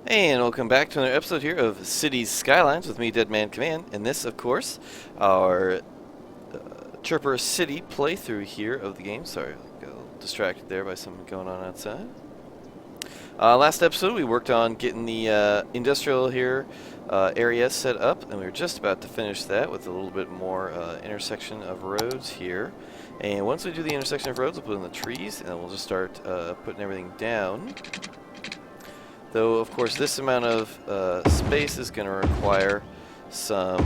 And welcome back to another episode here of Cities Skylines with me, Deadman Command. And this, of course, our Chirper City playthrough here of the game. Sorry, got a little distracted there by something going on outside. Last episode, we worked on getting the industrial here area set up, and we were just about to finish that with a little bit more intersection of roads here. And once we do the intersection of roads, we'll put in the trees, and then we'll just start putting everything down. Though, of course, this amount of space is going to require some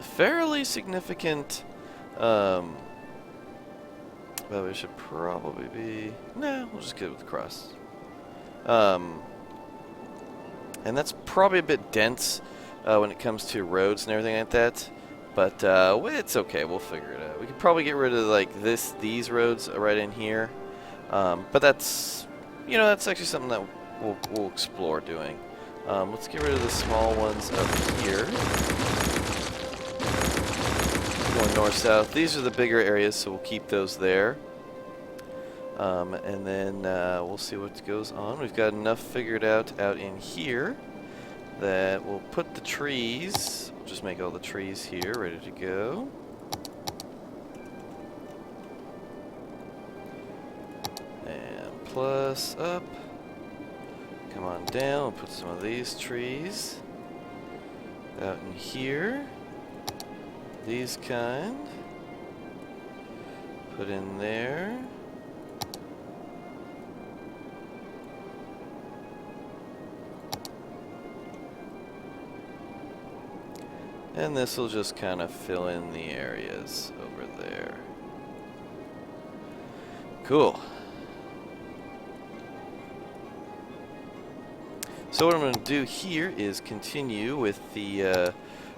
fairly significant, well, we should probably be, no, we'll just get it with the cross. And that's probably a bit dense when it comes to roads and everything like that, but it's okay, we'll figure it out. We could probably get rid of, like, these roads right in here, but that's... You know, that's actually something that we'll explore doing. Let's get rid of the small ones up here. Going north-south. These are the bigger areas, so we'll keep those there. And then we'll see what goes on. We've got enough figured out in here that we'll put the trees. We'll just make all the trees here ready to go. Plus up. Come on down. We'll put some of these trees out in here. These kind. Put in there. And this will just kind of fill in the areas over there. Cool. So what I'm going to do here is continue with the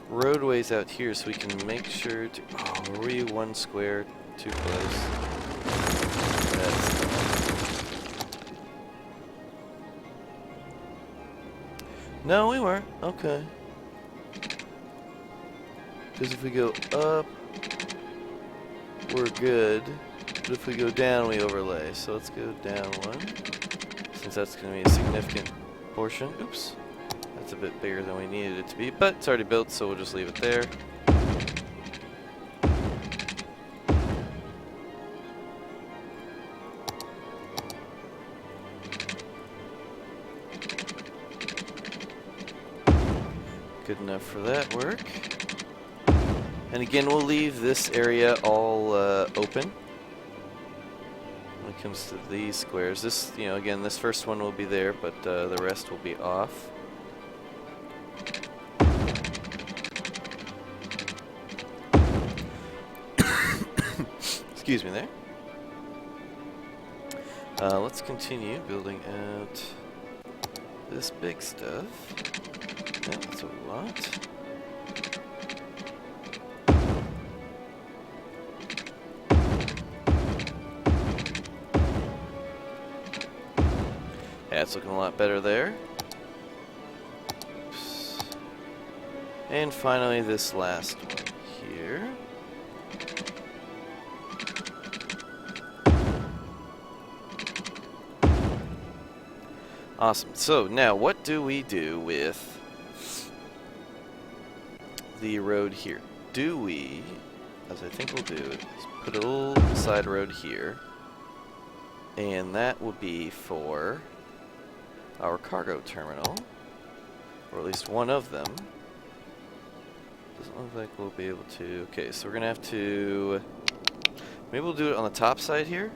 roadways out here so we can make sure to... Oh, were we one square too close? That's... No, we weren't. Okay. Because if we go up, we're good. But if we go down, we overlay. So let's go down one, since that's going to be a significant portion. Oops. That's a bit bigger than we needed it to be, but it's already built, so we'll just leave it there. Good enough for that work. And again, we'll leave this area all open. When it comes to these squares, this, you know, again, this first one will be there, but the rest will be off. Excuse me there. Let's continue building out this big stuff. Yeah, that's what we want. Yeah, it's looking a lot better there. Oops. And finally, this last one here. Awesome. So now, what do we do with the road here? Do we, as I think we'll do, is put a little side road here, and that will be for our cargo terminal, or at least one of them. Doesn't look like we'll be able to. Okay, so we're gonna have to, maybe we'll do it on the top side here.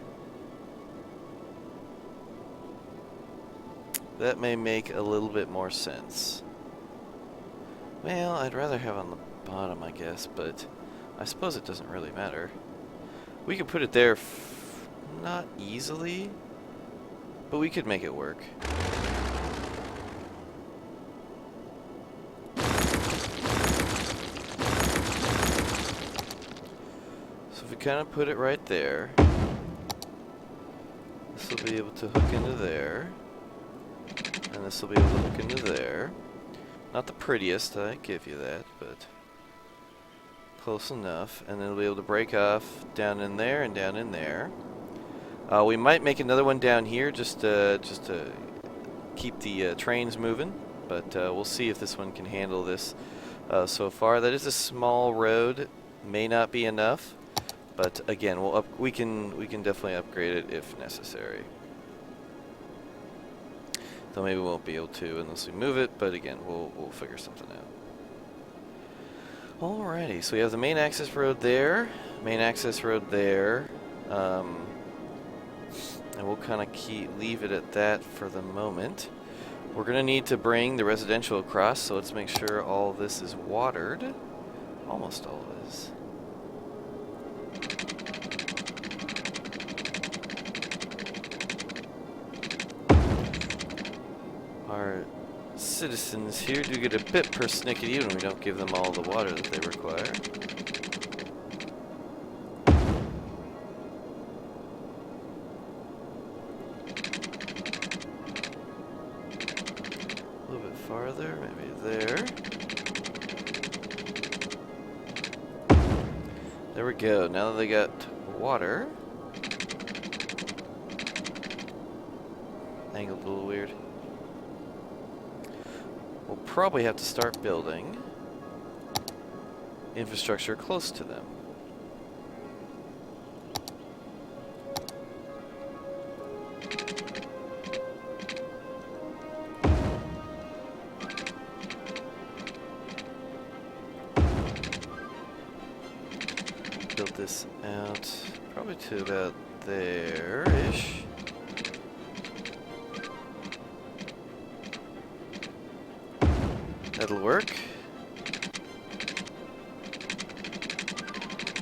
That may make a little bit more sense. Well, I'd rather have on the bottom, I guess, but I suppose it doesn't really matter. We could put it there, not easily, but we could make it work. So if we kind of put it right there, this will be able to hook into there. And this will be able to hook into there. Not the prettiest, I give you that, but close enough. And then it'll be able to break off down in there and down in there. We might make another one down here just to keep the trains moving, but we'll see if this one can handle this. So far, that is a small road, may not be enough, but again, we can definitely upgrade it if necessary. Though maybe we won't be able to unless we move it, but again, we'll figure something out. Alrighty, so we have the main access road there, main access road there, and we'll kind of leave it at that for the moment. We're going to need to bring the residential across, so let's make sure all this is watered. Almost all is. Our citizens here do get a bit persnickety when we don't give them all the water that they require. A little bit farther, maybe there. There we go. Now that they got water. Angled a little weird. We'll probably have to start building infrastructure close to them. Build this out probably to about there-ish. That'll work.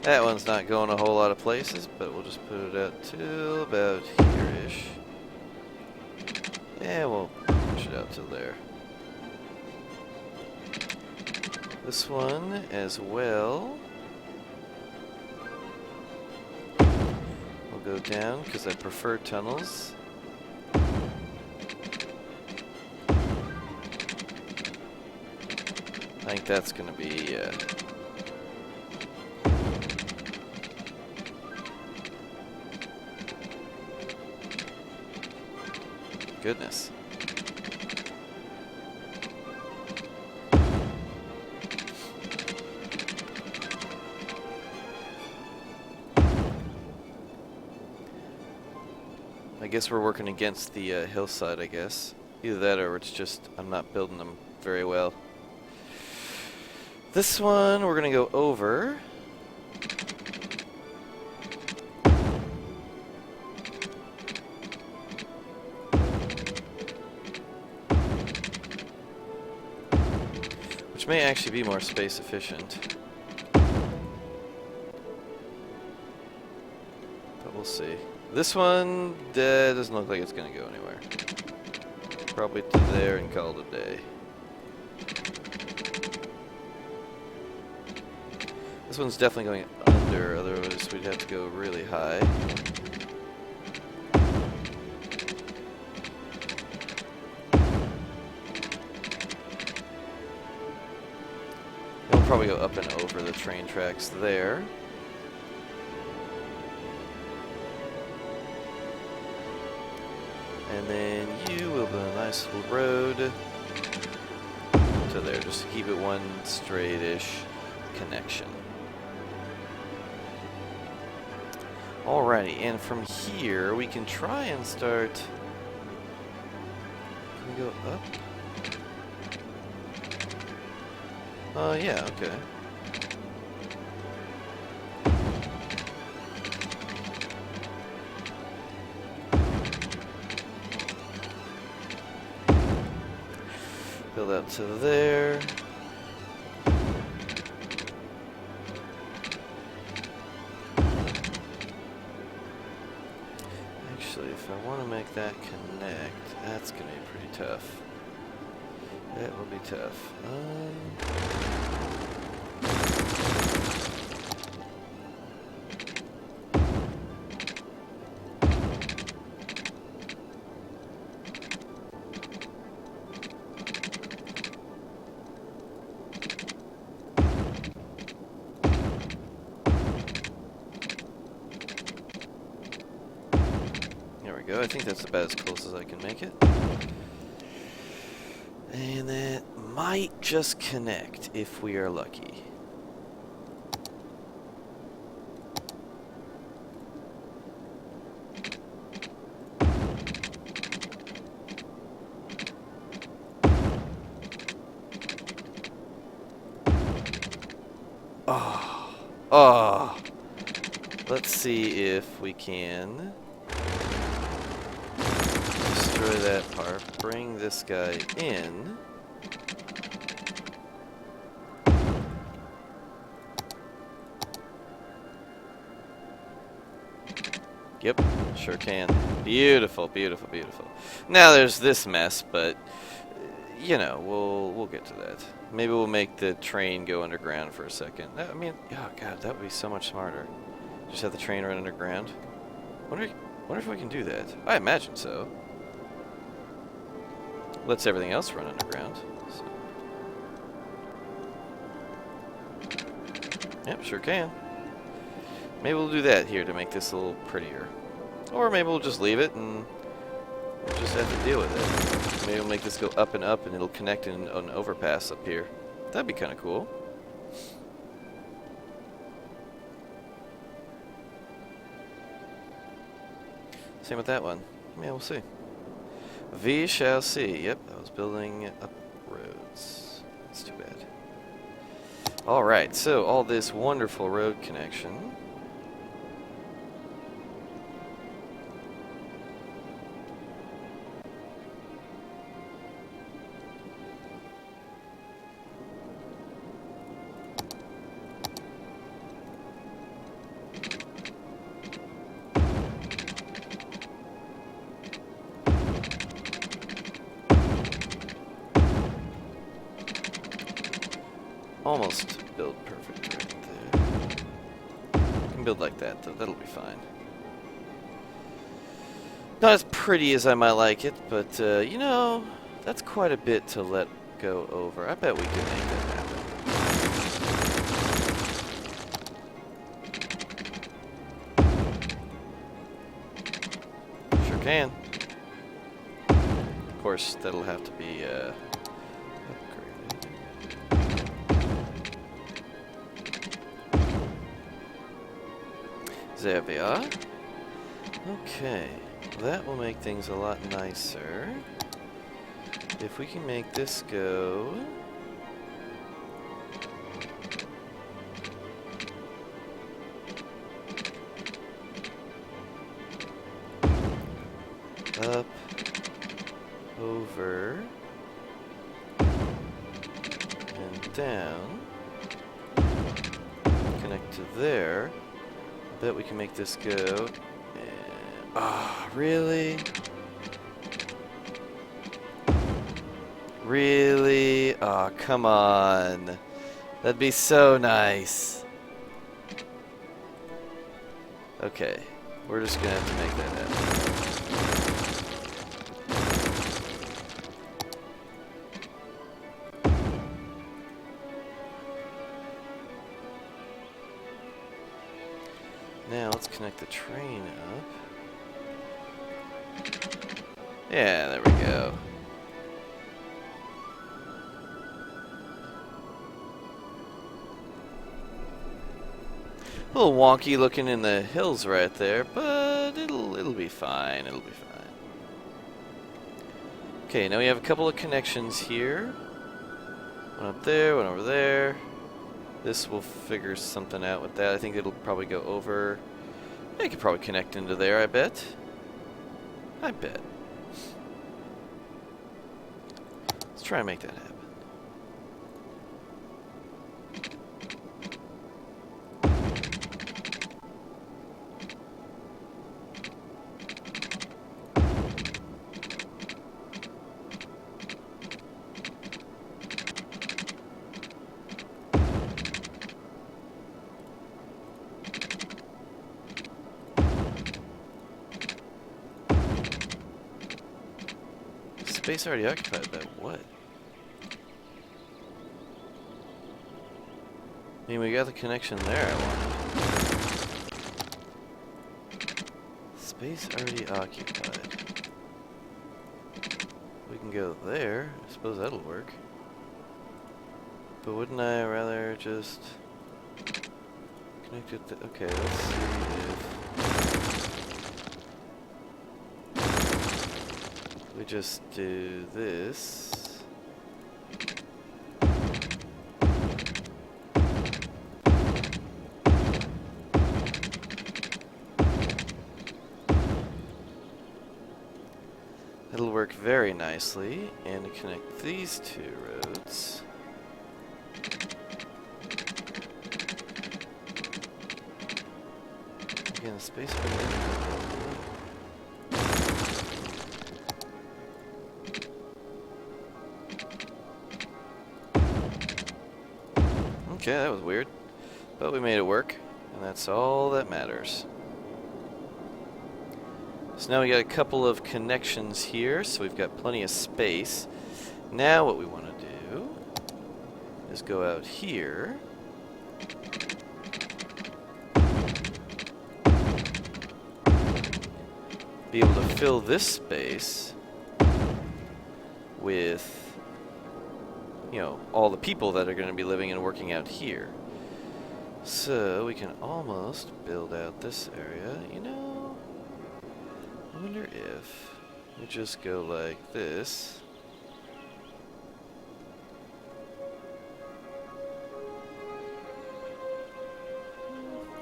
That one's not going a whole lot of places, but we'll just put it out to about here-ish. And we'll push it out to there. This one as well. We'll go down because I prefer tunnels. I think that's going to be goodness. I guess we're working against the hillside, I guess. Either that or it's just I'm not building them very well. This one, we're going to go over. Which may actually be more space efficient. But we'll see. This one doesn't look like it's going to go anywhere. Probably to there and call it a day. This one's definitely going under, otherwise we'd have to go really high. We'll probably go up and over the train tracks there. And then you will build a nice little road to there, just to keep it one straight-ish connection. Alrighty, and from here we can try and start. Can we go up? Yeah, okay. Build out to there. Actually, if I want to make that connect, that's going to be pretty tough. That will be tough. There we go. I think that's about as close as I can make it. And that might just connect if we are lucky. Oh. Oh. Let's see if we can destroy that part, bring this guy in. Yep, sure can. Beautiful, beautiful, beautiful. Now there's this mess, but you know, we'll get to that. Maybe we'll make the train go underground for a second. I mean, oh god, that would be so much smarter. Just have the train run underground. Wonder if we can do that. I imagine so. Lets everything else run underground. So. Yep, sure can. Maybe we'll do that here to make this a little prettier. Or maybe we'll just leave it and we'll just have to deal with it. Maybe we'll make this go up and up and it'll connect in an overpass up here. That'd be kind of cool. Same with that one. Yeah, we'll see. We shall see. Yep, I was building up roads. That's too bad. Alright, so all this wonderful road connection. Almost build perfect right there. You can build like that though, that'll be fine. Not as pretty as I might like it, but you know, that's quite a bit to let go over. I bet we could make that happen. Sure can. Of course, that'll have to be upgraded. There we are. Okay, that will make things a lot nicer. If we can make this go... up, over, and down. Connect to there. Bet we can make this go. Ah, oh, really? Really? Oh, come on. That'd be so nice. Okay, we're just gonna have to make that happen. Now let's connect the train up. Yeah, there we go. A little wonky looking in the hills right there, but it'll be fine. It'll be fine. Okay, now we have a couple of connections here. One up there, one over there. This will figure something out with that. I think it'll probably go over. I could probably connect into there, I bet. I bet. Let's try and make that happen. Space already occupied by what? I mean, we got the connection there I wanted. Space already occupied. We can go there. I suppose that'll work. But wouldn't I rather just connect it to... Okay, let's see if... we just do this. It'll work very nicely, and to connect these two roads. Again, space for okay, that was weird, but we made it work, and that's all that matters. So now we got a couple of connections here, so we've got plenty of space. Now what we want to do is go out here. Be able to fill this space with, you know, all the people that are going to be living and working out here. So we can almost build out this area, you know. I wonder if we just go like this.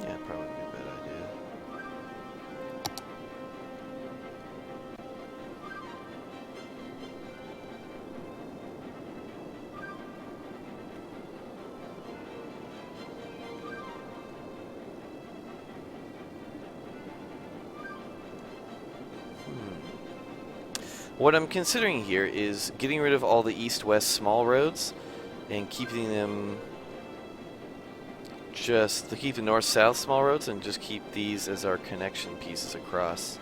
Yeah, probably be a bad idea. What I'm considering here is getting rid of all the east-west small roads and keeping them just to keep the north-south small roads and just keep these as our connection pieces across.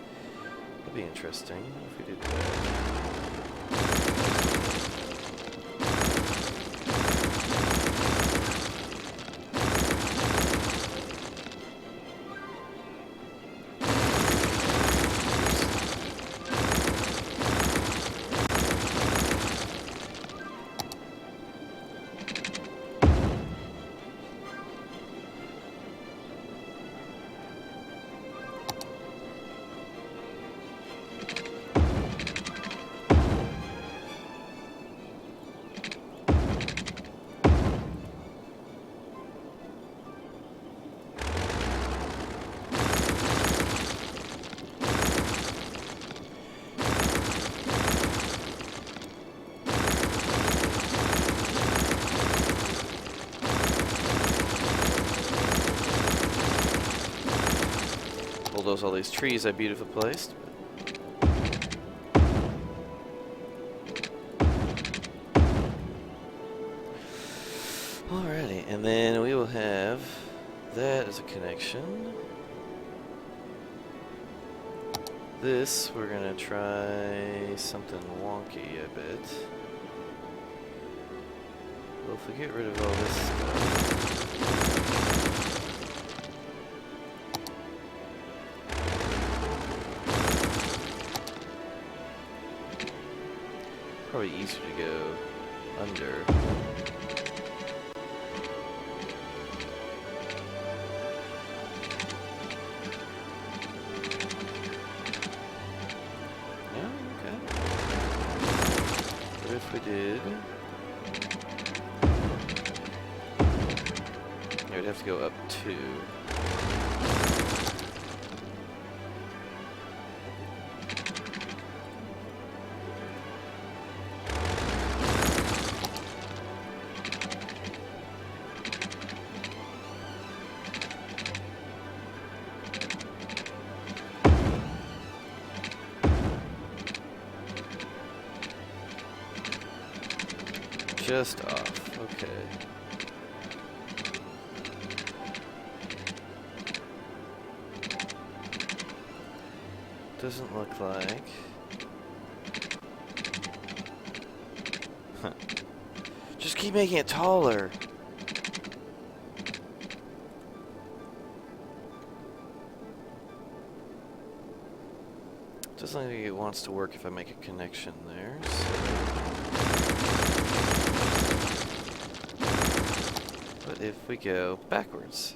That'd be interesting if we did that. Bulldoze all these trees I beautifully placed. Alrighty, and then we will have that as a connection. This, we're gonna try something wonky, I bet. Well, if we get rid of all this stuff. Probably easier to go under. Yeah, okay. What if we did? Yeah, we'd have to go up 2. Just off, okay. Doesn't look like. Huh. Just keep making it taller. Doesn't look like it wants to work if I make a connection there. So. But if we go backwards?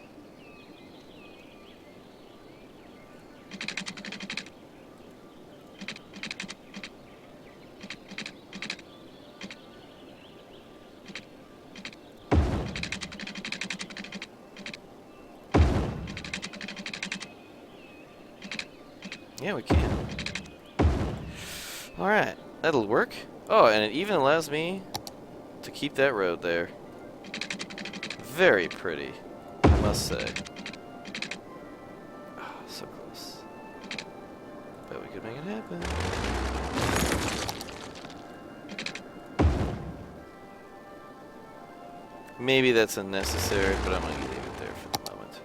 Yeah, we can. Alright, that'll work. Oh, and it even allows me to keep that road there. Very pretty, I must say. Oh, so close. Bet we could make it happen. Maybe that's unnecessary, but I'm going to leave it there for the moment.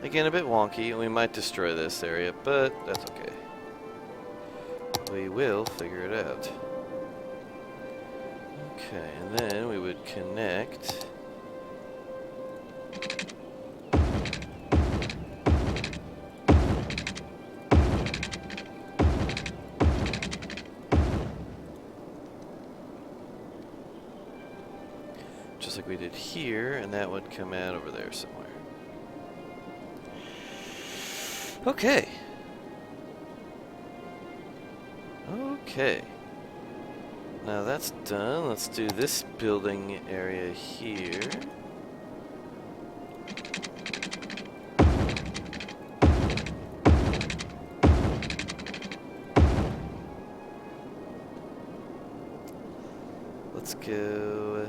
Again, a bit wonky, and we might destroy this area, but that's okay. We will figure it out. Okay, and then we would connect. Just like we did here, and that would come out over there somewhere. Okay. Okay. Now that's done. Let's do this building area here. Let's go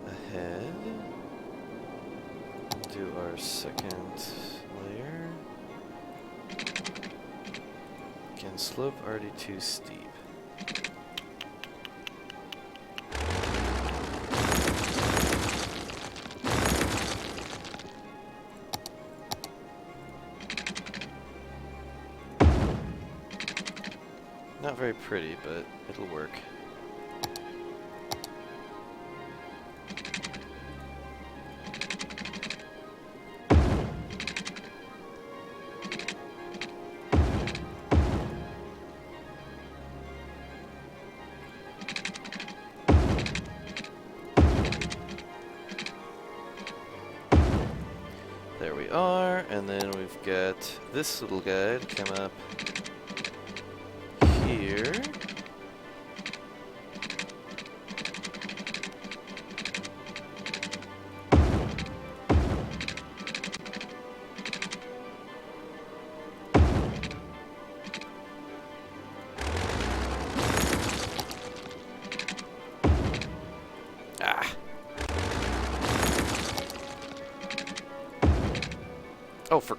ahead. Do our second layer. Again, slope already too steep. Not very pretty, but it'll work. There we are, and then we've got this little guy to come up here. Oh, for...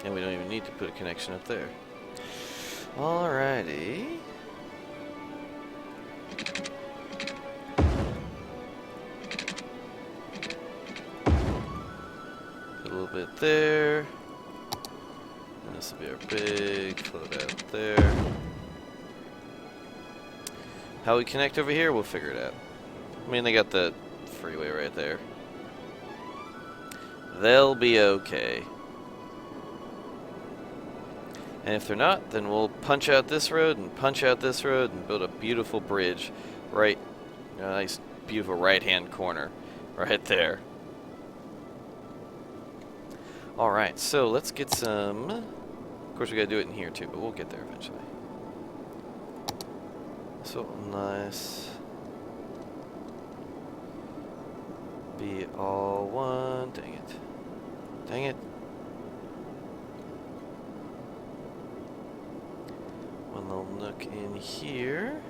And we don't even need to put a connection up there. Alrighty. Put a little bit there. And this will be our big float out there. How we connect over here, we'll figure it out. I mean, they got the freeway right there. They'll be okay. And if they're not, then we'll punch out this road and punch out this road and build a beautiful bridge right, a nice, beautiful right-hand corner right there. Alright, so let's get some... Of course, we gotta do it in here too, but we'll get there eventually. So nice. Be all one. Dang it. Dang it. One little nook in here.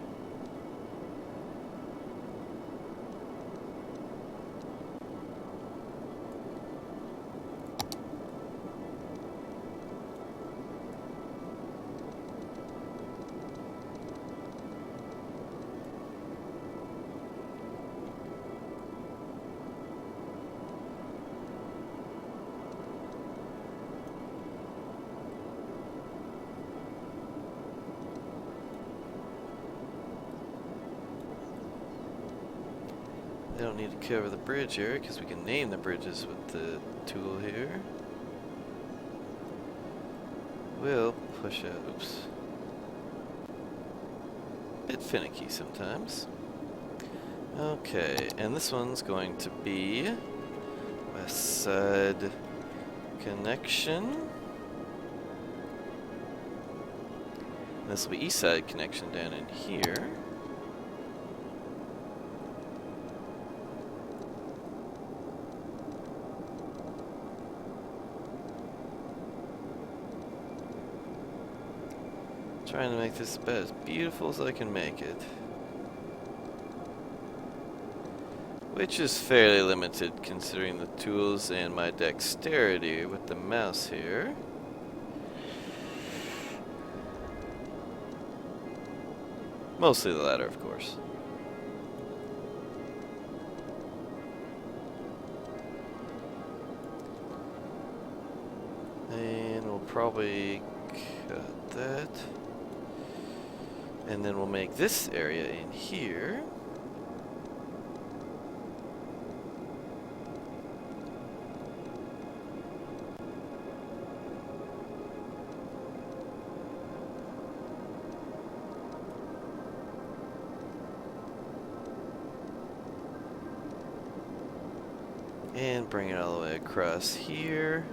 They don't need to cover the bridge area because we can name the bridges with the tool here. We'll push out. Oops. Bit finicky sometimes. Okay, and this one's going to be west side connection. This will be east side connection down in here. Trying to make this about as beautiful as I can make it. Which is fairly limited considering the tools and my dexterity with the mouse here. Mostly the latter, of course. And we'll probably cut that. And then we'll make this area in here. And bring it all the way across here.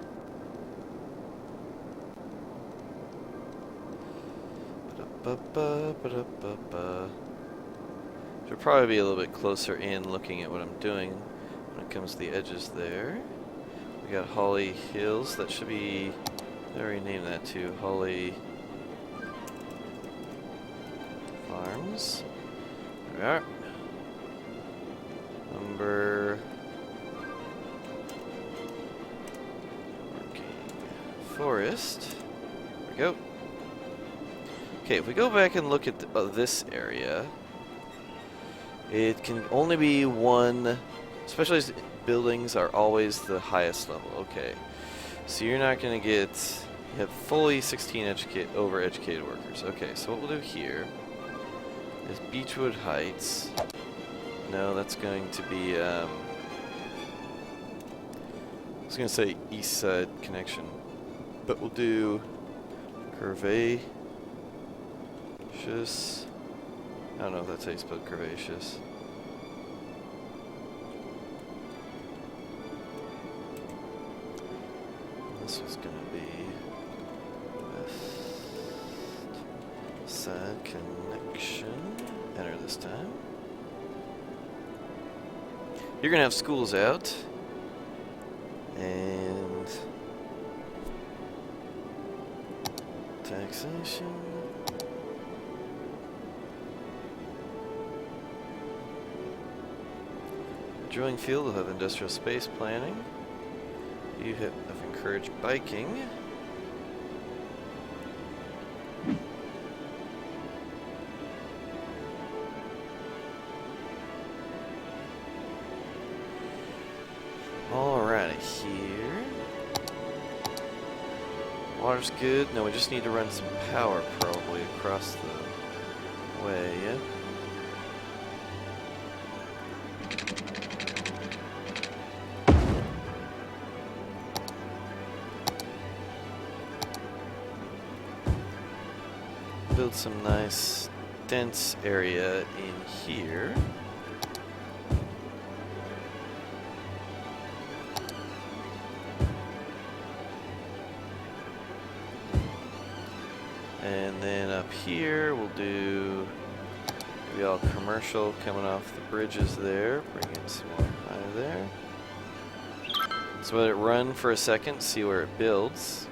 Should probably be a little bit closer in looking at what I'm doing when it comes to the edges there. We got Holly Hills. That should be, I already named that too. Holly Farms. There we are. Number Forest. There we go. Okay, if we go back and look at this area, it can only be one. Specialized buildings are always the highest level. Okay, so you're not going to get. You have fully 16 over-educated workers. Okay, so what we'll do here is Beechwood Heights. No, that's going to be. I was going to say East Side Connection. But we'll do curvaceous. I don't know if that's how you spell curvaceous. This was going to be west side connection. Enter this time. You're going to have schools out. And taxation. Drilling field will have industrial space planning. You have encouraged biking. Alrighty, here. Water's good. No, we just need to run some power probably across the way, yeah? Build some nice dense area in here. And then up here we'll do maybe all commercial coming off the bridges there. Bring in some more high there. So let it run for a second, see where it builds.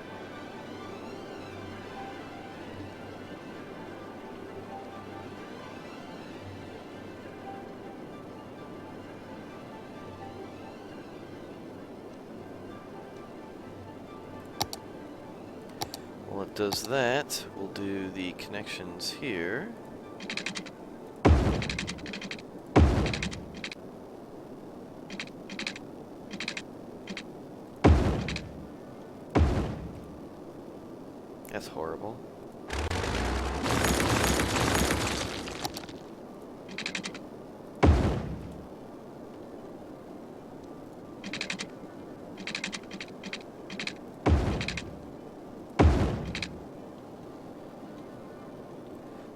While it does that, we'll do the connections here. That's horrible.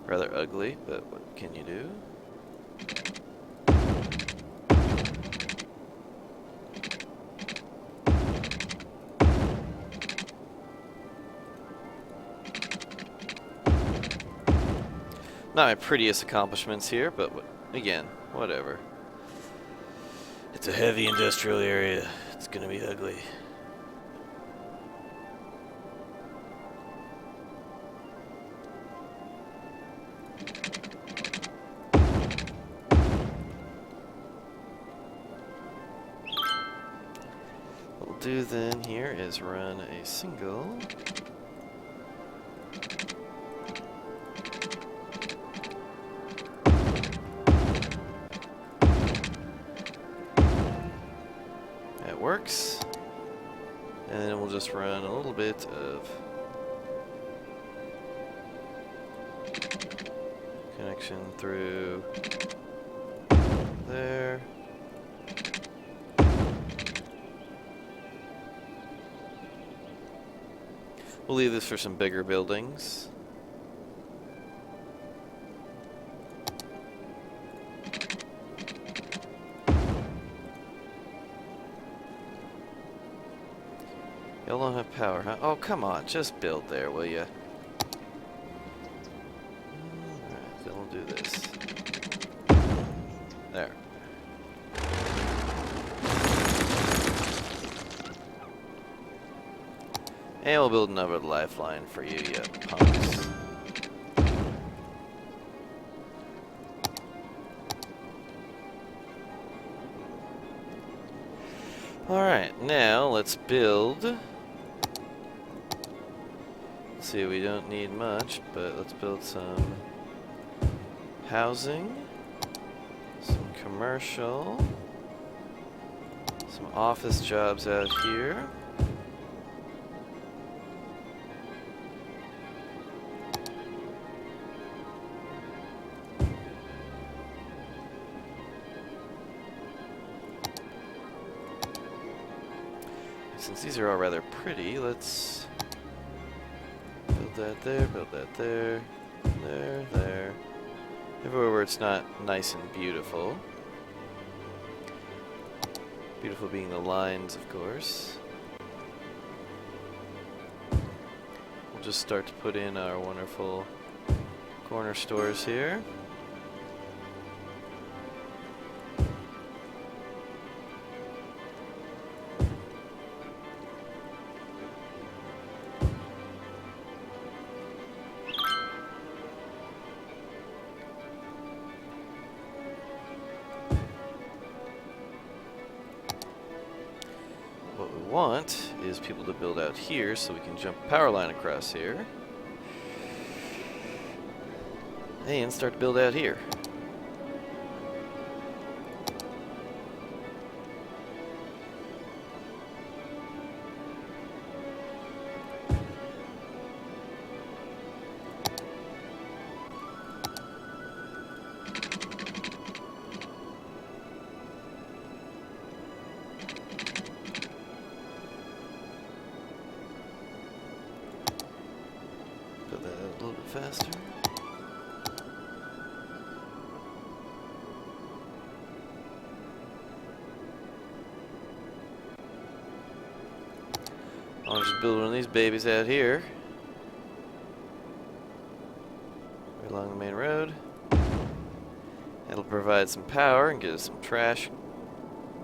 Rather ugly, but what can you do? Not my prettiest accomplishments here, but again, whatever. It's a heavy industrial area. It's gonna be ugly. What we'll do then here is run a single. Works, and then we'll just run a little bit of connection through there. We'll leave this for some bigger buildings. Y'all don't have power, huh? Oh, come on. Just build there, will ya? Alright, then we'll do this. There. And we'll build another lifeline for you, you punks. Alright, now let's build. See, we don't need much, but let's build some housing, some commercial, some office jobs out here. Since these are all rather pretty, let's build that there, build that there, there, there. Everywhere where it's not nice and beautiful. Beautiful being the lines, of course. We'll just start to put in our wonderful corner stores here. What we want is people to build out here so we can jump a power line across here. And start to build out here. Put that a little bit faster. I'll just build one of these babies out here. Right along the main road. It'll provide some power and get us some trash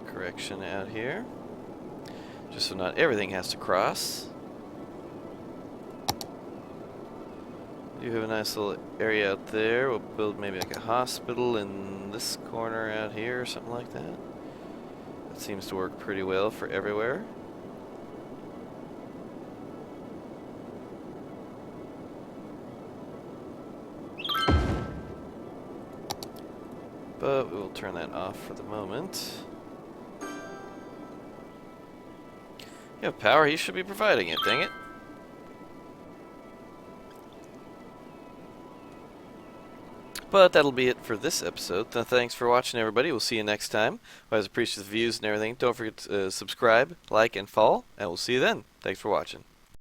correction out here. Just so not everything has to cross. We do have a nice little area out there. We'll build maybe like a hospital in this corner out here or something like that. That seems to work pretty well for everywhere. But we will turn that off for the moment. You have power, he should be providing it, dang it. But that'll be it for this episode. Thanks for watching, everybody. We'll see you next time. I always appreciate the views and everything. Don't forget to subscribe, like, and follow, and we'll see you then. Thanks for watching.